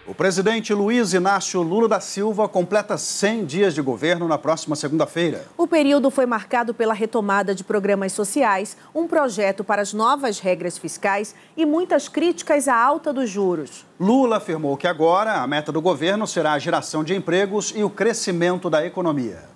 O presidente Luiz Inácio Lula da Silva completa 100 dias de governo na próxima segunda-feira. O período foi marcado pela retomada de programas sociais, um projeto para as novas regras fiscais e muitas críticas à alta dos juros. Lula afirmou que agora a meta do governo será a geração de empregos e o crescimento da economia.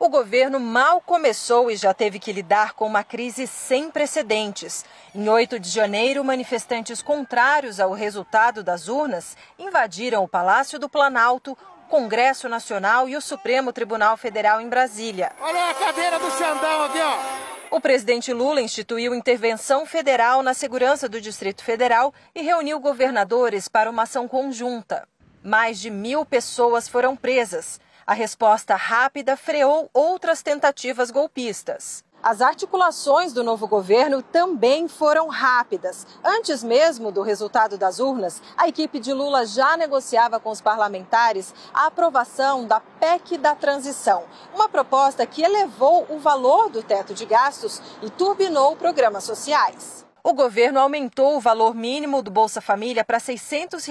O governo mal começou e já teve que lidar com uma crise sem precedentes. Em 8 de janeiro, manifestantes contrários ao resultado das urnas invadiram o Palácio do Planalto, Congresso Nacional e o Supremo Tribunal Federal em Brasília. Olha a cadeira do Xandão aqui, ó. O presidente Lula instituiu intervenção federal na segurança do Distrito Federal e reuniu governadores para uma ação conjunta. Mais de 1.000 pessoas foram presas. A resposta rápida freou outras tentativas golpistas. As articulações do novo governo também foram rápidas. Antes mesmo do resultado das urnas, a equipe de Lula já negociava com os parlamentares a aprovação da PEC da transição, uma proposta que elevou o valor do teto de gastos e turbinou programas sociais. O governo aumentou o valor mínimo do Bolsa Família para R$ 600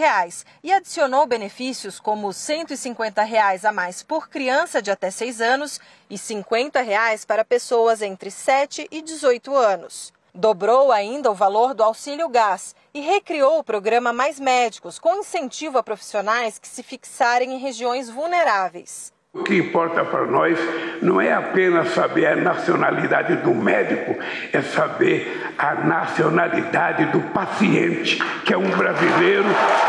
e adicionou benefícios como R$ 150 a mais por criança de até 6 anos e R$ 50 para pessoas entre 7 e 18 anos. Dobrou ainda o valor do auxílio gás e recriou o programa Mais Médicos, com incentivo a profissionais que se fixarem em regiões vulneráveis. O que importa para nós não é apenas saber a nacionalidade do médico, é saber a nacionalidade do paciente, que é um brasileiro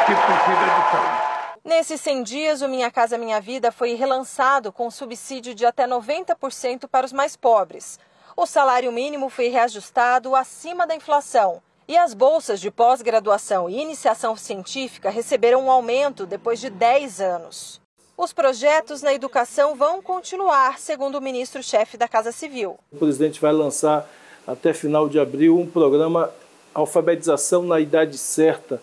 que precisa de saúde. Nesses 100 dias, o Minha Casa Minha Vida foi relançado com subsídio de até 90% para os mais pobres. O salário mínimo foi reajustado acima da inflação. E as bolsas de pós-graduação e iniciação científica receberam um aumento depois de 10 anos. Os projetos na educação vão continuar, segundo o ministro-chefe da Casa Civil. O presidente vai lançar até final de abril um programa Alfabetização na Idade Certa,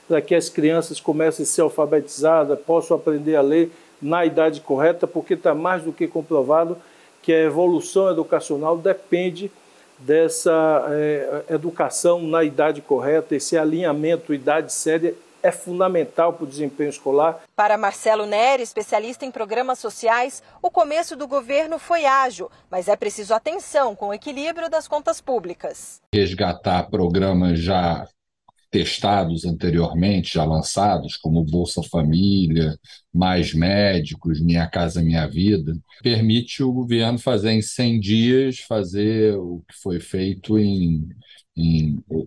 para que as crianças comecem a ser alfabetizadas, possam aprender a ler na idade correta, porque está mais do que comprovado que a evolução educacional depende dessa educação na idade correta, esse alinhamento idade séria é fundamental para o desempenho escolar. Para Marcelo Neri, especialista em programas sociais, o começo do governo foi ágil, mas é preciso atenção com o equilíbrio das contas públicas. Resgatar programas já testados anteriormente, já lançados, como Bolsa Família, Mais Médicos, Minha Casa Minha Vida, permite o governo fazer em 100 dias, fazer o que foi feito em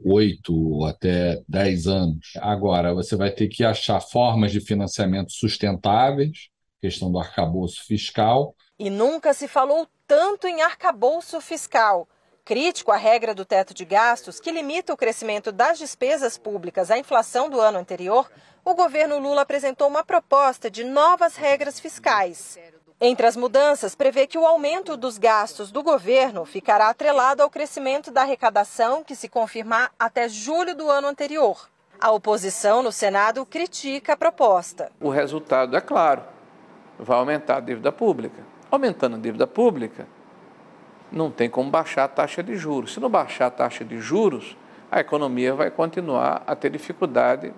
8 ou até 10 anos. Agora, você vai ter que achar formas de financiamento sustentáveis, questão do arcabouço fiscal. E nunca se falou tanto em arcabouço fiscal. Crítico à regra do teto de gastos, que limita o crescimento das despesas públicas à inflação do ano anterior, o governo Lula apresentou uma proposta de novas regras fiscais. Entre as mudanças, prevê que o aumento dos gastos do governo ficará atrelado ao crescimento da arrecadação, que se confirmar até julho do ano anterior. A oposição no Senado critica a proposta. O resultado é claro, vai aumentar a dívida pública. Aumentando a dívida pública, não tem como baixar a taxa de juros. Se não baixar a taxa de juros, a economia vai continuar a ter dificuldade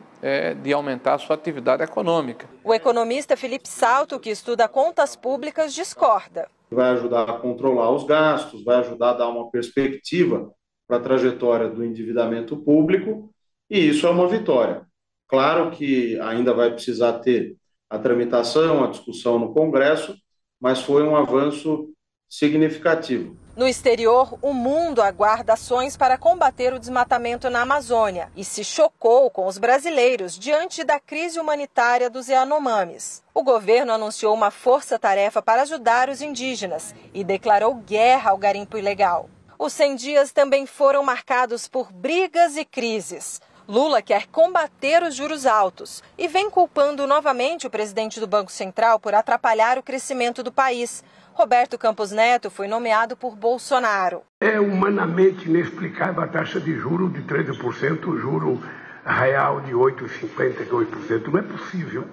de aumentar a sua atividade econômica. O economista Felipe Salto, que estuda contas públicas, discorda. Vai ajudar a controlar os gastos, vai ajudar a dar uma perspectiva para a trajetória do endividamento público, e isso é uma vitória. Claro que ainda vai precisar ter a tramitação, a discussão no Congresso, mas foi um avanço significativo. No exterior, o mundo aguarda ações para combater o desmatamento na Amazônia e se chocou com os brasileiros diante da crise humanitária dos Yanomamis. O governo anunciou uma força-tarefa para ajudar os indígenas e declarou guerra ao garimpo ilegal. Os 100 dias também foram marcados por brigas e crises. Lula quer combater os juros altos e vem culpando novamente o presidente do Banco Central por atrapalhar o crescimento do país. Roberto Campos Neto foi nomeado por Bolsonaro. É humanamente inexplicável a taxa de juros de 13%, o juro real de 8,58%. Não é possível.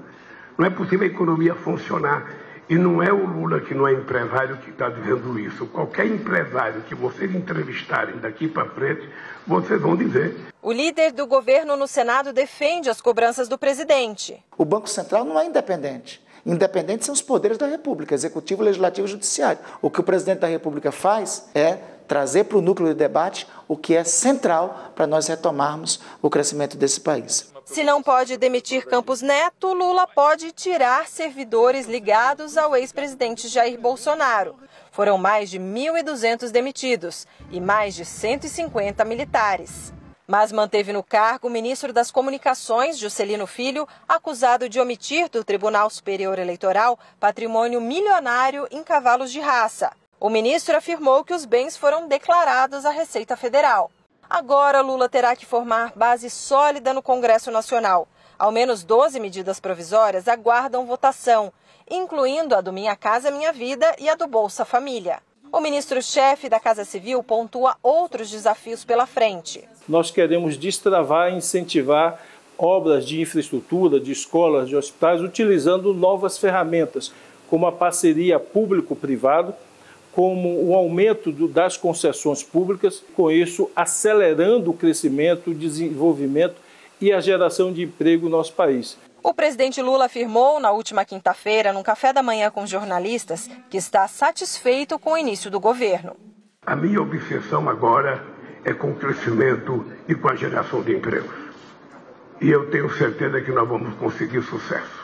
Não é possível a economia funcionar E não é o Lula, que não é empresário, que está dizendo isso. Qualquer empresário que vocês entrevistarem daqui para frente, vocês vão dizer. O líder do governo no Senado defende as cobranças do presidente. O Banco Central não é independente. Independentes são os poderes da República, Executivo, Legislativo e Judiciário. O que o presidente da República faz é trazer para o núcleo de debate o que é central para nós retomarmos o crescimento desse país. Se não pode demitir Campos Neto, Lula pode tirar servidores ligados ao ex-presidente Jair Bolsonaro. Foram mais de 1.200 demitidos e mais de 150 militares. Mas manteve no cargo o ministro das Comunicações, Juscelino Filho, acusado de omitir do Tribunal Superior Eleitoral patrimônio milionário em cavalos de raça. O ministro afirmou que os bens foram declarados à Receita Federal. Agora, Lula terá que formar base sólida no Congresso Nacional. Ao menos 12 medidas provisórias aguardam votação, incluindo a do Minha Casa Minha Vida e a do Bolsa Família. O ministro-chefe da Casa Civil pontua outros desafios pela frente. Nós queremos destravar e incentivar obras de infraestrutura, de escolas, de hospitais, utilizando novas ferramentas, como a parceria público-privado, como o aumento das concessões públicas, com isso acelerando o crescimento, o desenvolvimento e a geração de emprego no nosso país. O presidente Lula afirmou na última quinta-feira, num café da manhã com jornalistas, que está satisfeito com o início do governo. A minha obsessão agora é com o crescimento e com a geração de empregos. E eu tenho certeza que nós vamos conseguir sucesso.